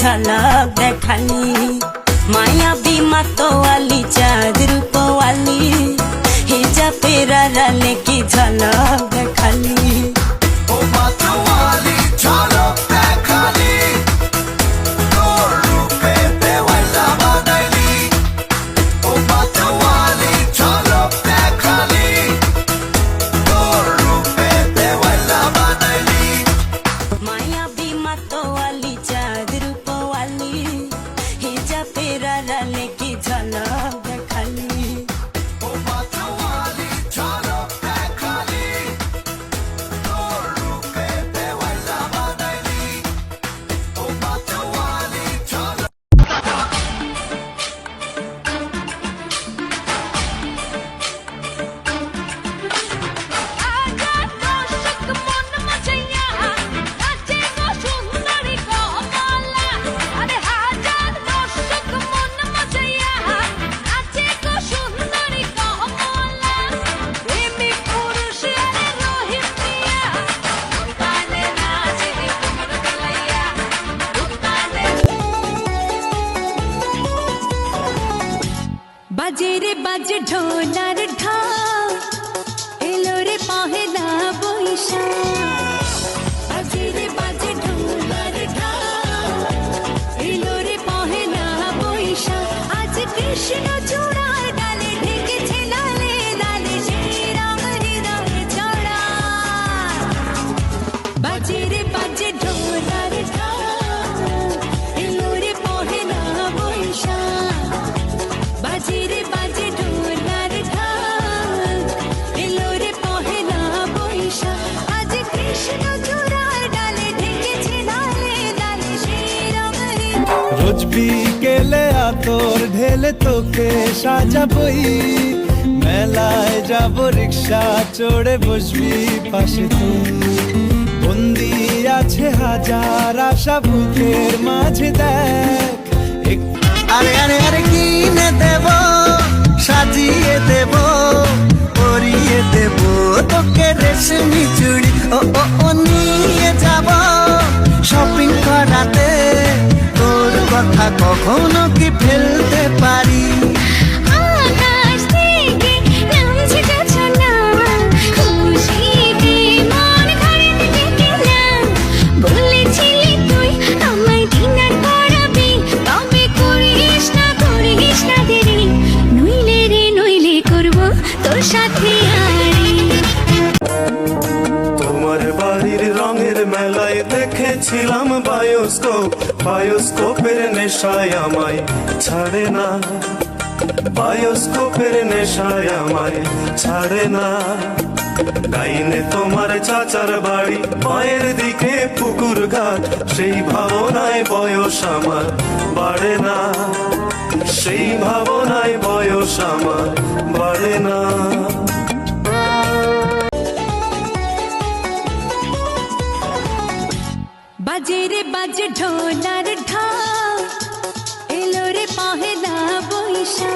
झलक देखाली मायावी मतवाली चाँद रूपवाली हिजा पेरा रले की झलक देखाली बाजे रे बाजे ढोलार ढाल एलो रे पहेला बोइशा बाजे रे बाजे ढोलार ढाल एलो रे पहेला बोइशा आज कृष्ण चूड़ार डाले ढेकेছে लाले लाले श्री राम हृदय चढ़ा बाजे रे बाजे ढोलार ढाल एलो रे पहेला बोइशा बाजे रे बाजे ढोलार ढाल एलो रे पहेला बोइशा आज कृष्ण चूड़ार डाले ढेकेছে लाले लाले श्री राम রোজ বিকেলে আতর ঢেলে তোকে সাজাবই মেলায় যাব রিক্সা চড়ে বসবি পাশে তুই বন্দি আছে হাজার আশা বুকের মাঝে দেখ আরে আরে আরে কিনে দেব সাজিয়ে দেব পরিয়ে দেব তোকে রেশমি চুড়ি ও নিয়ে যাব শপিং করাতে তোর কথা কখনো কি ফেলতে পারি আকাশ থেকে নামছে ঝর্ণা খুশিতে মন ঘরে থেকে না বলেছিলি তুই আমায় ডিনার করাবি তবে করিস না দেরি নইলে করব তোর সাথে আড়ি তোমার বাড়ির রঙের মেলায় দেখেছিলাম বায়োস্কোপের নেশায় আমায় ছাড়ে না বায়োস্কোপের নেশায় আমায় ছাড়ে না ডাইনে তোমার চাচার বাড়ি মায়ের দিকে পুকুর ঘাট সেই ভাবনায় বয়স আমার বাড়ে না সেই ভাবনায় বয়স আমার বাড়ে না बाजे रे बाजे ढोलार ढाल एलो रे पहेला बोइशा